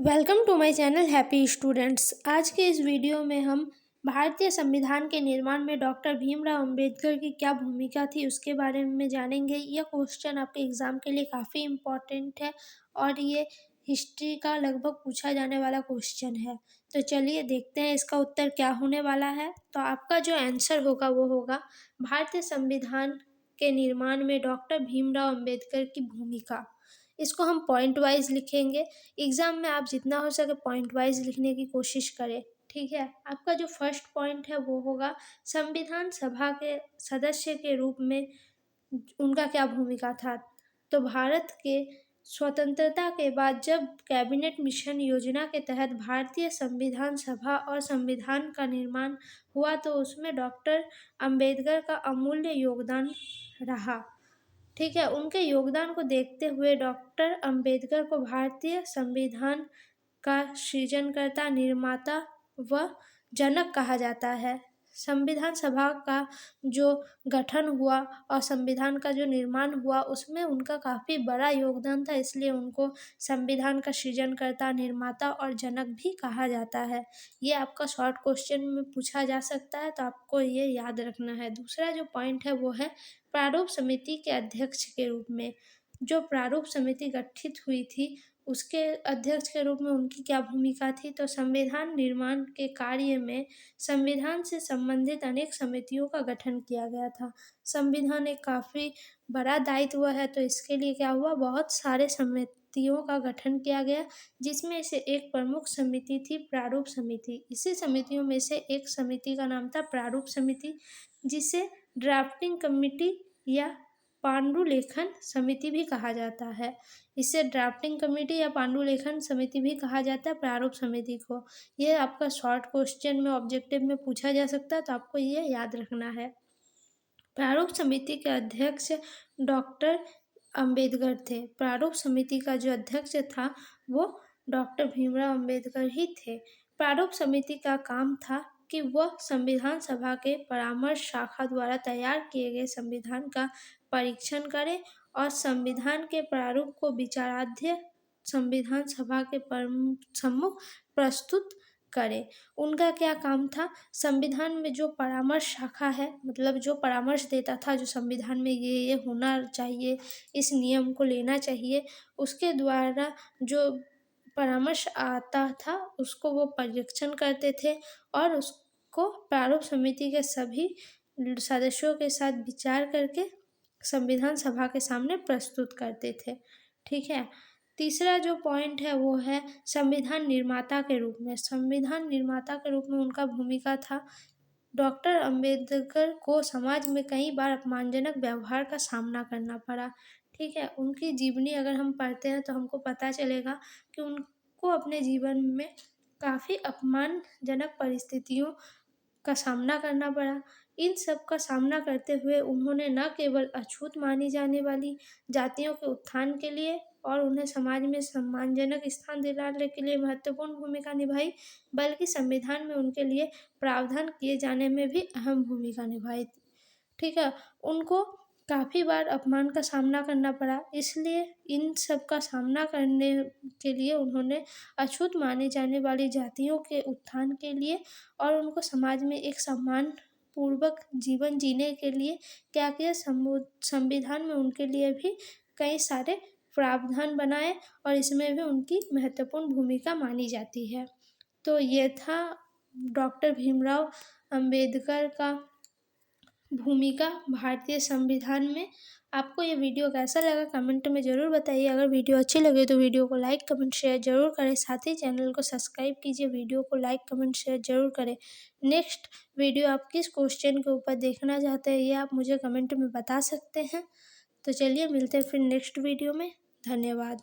Welcome to my channel happy students. आज के इस वीडियो में हम भारतीय संविधान के निर्माण में डॉक्टर भीमराव अंबेडकर की क्या भूमिका थी उसके बारे में जानेंगे। यह क्वेश्चन आपके एग्ज़ाम के लिए काफ़ी इम्पोर्टेंट है और ये हिस्ट्री का लगभग पूछा जाने वाला क्वेश्चन है। तो चलिए देखते हैं इसका उत्तर क्या होने वाला है। तो आपका जो आंसर होगा वो होगा भारतीय संविधान के निर्माण में डॉक्टर भीमराव अंबेडकर की भूमिका। इसको हम पॉइंट वाइज लिखेंगे। एग्ज़ाम में आप जितना हो सके पॉइंट वाइज लिखने की कोशिश करें, ठीक है। आपका जो फर्स्ट पॉइंट है वो होगा संविधान सभा के सदस्य के रूप में उनका क्या भूमिका था। तो भारत के स्वतंत्रता के बाद जब कैबिनेट मिशन योजना के तहत भारतीय संविधान सभा और संविधान का निर्माण हुआ तो उसमें डॉक्टर अंबेडकर का अमूल्य योगदान रहा, ठीक है। उनके योगदान को देखते हुए डॉक्टर अंबेडकर को भारतीय संविधान का सृजनकर्ता, निर्माता व जनक कहा जाता है। संविधान सभा का जो गठन हुआ और संविधान का जो निर्माण हुआ उसमें उनका काफ़ी बड़ा योगदान था, इसलिए उनको संविधान का सृजनकर्ता, निर्माता और जनक भी कहा जाता है। ये आपका शॉर्ट क्वेश्चन में पूछा जा सकता है, तो आपको ये याद रखना है। दूसरा जो पॉइंट है वो है प्रारूप समिति के अध्यक्ष के रूप में। जो प्रारूप समिति गठित हुई थी उसके अध्यक्ष के रूप में उनकी क्या भूमिका थी। तो संविधान निर्माण के कार्य में संविधान से संबंधित अनेक समितियों का गठन किया गया था। संविधान एक काफ़ी बड़ा दायित्व है, तो इसके लिए क्या हुआ, बहुत सारे समितियों का गठन किया गया, जिसमें से एक प्रमुख समिति थी प्रारूप समिति। इसी समितियों में से एक समिति का नाम था प्रारूप समिति, जिसे ड्राफ्टिंग कमिटी या पांडुलेखन समिति भी कहा जाता है। इसे ड्राफ्टिंग कमेटी या पांडुलेखन समिति भी कहा जाता है प्रारूप समिति को। ये आपका शॉर्ट क्वेश्चन में ऑब्जेक्टिव में पूछा जा सकता है, तो आपको ये याद रखना है। प्रारूप समिति के अध्यक्ष डॉक्टर अंबेडकर थे। प्रारूप समिति का जो अध्यक्ष था वो डॉक्टर भीमराव अंबेडकर ही थे। प्रारूप समिति का काम था कि वह संविधान सभा के परामर्श शाखा द्वारा तैयार किए गए संविधान का परीक्षण करे और संविधान के प्रारूप को विचाराध्य संविधान सभा के सम्मुख प्रस्तुत करे। उनका क्या काम था, संविधान में जो परामर्श शाखा है, मतलब जो परामर्श देता था, जो संविधान में ये होना चाहिए, इस नियम को लेना चाहिए, उसके द्वारा जो परामर्श आता था उसको वो परीक्षण करते थे और उसको प्रारूप समिति के सभी सदस्यों के साथ विचार करके संविधान सभा के सामने प्रस्तुत करते थे, ठीक है। तीसरा जो पॉइंट है वो है संविधान निर्माता के रूप में। संविधान निर्माता के रूप में उनका भूमिका था, डॉक्टर अंबेडकर को समाज में कई बार अपमानजनक व्यवहार का सामना करना पड़ा, ठीक है। उनकी जीवनी अगर हम पढ़ते हैं तो हमको पता चलेगा कि उनको अपने जीवन में काफ़ी अपमानजनक परिस्थितियों का सामना करना पड़ा। इन सब का सामना करते हुए उन्होंने न केवल अछूत मानी जाने वाली जातियों के उत्थान के लिए और उन्हें समाज में सम्मानजनक स्थान दिलाने के लिए महत्वपूर्ण भूमिका निभाई, बल्कि संविधान में उनके लिए प्रावधान किए जाने में भी अहम भूमिका निभाई, ठीक है। उनको काफ़ी बार अपमान का सामना करना पड़ा, इसलिए इन सब का सामना करने के लिए उन्होंने अछूत माने जाने वाली जातियों के उत्थान के लिए और उनको समाज में एक सम्मान पूर्वक जीवन जीने के लिए क्या किया, संविधान में उनके लिए भी कई सारे प्रावधान बनाए और इसमें भी उनकी महत्वपूर्ण भूमिका मानी जाती है। तो ये था डॉक्टर भीमराव अंबेडकर का भूमिका भारतीय संविधान में। आपको ये वीडियो कैसा लगा कमेंट में ज़रूर बताइए। अगर वीडियो अच्छी लगे तो वीडियो को लाइक कमेंट शेयर ज़रूर करें, साथ ही चैनल को सब्सक्राइब कीजिए, वीडियो को लाइक कमेंट शेयर ज़रूर करें। नेक्स्ट वीडियो आप किस क्वेश्चन के ऊपर देखना चाहते हैं ये आप मुझे कमेंट में बता सकते हैं। तो चलिए मिलते हैं फिर नेक्स्ट वीडियो में। धन्यवाद।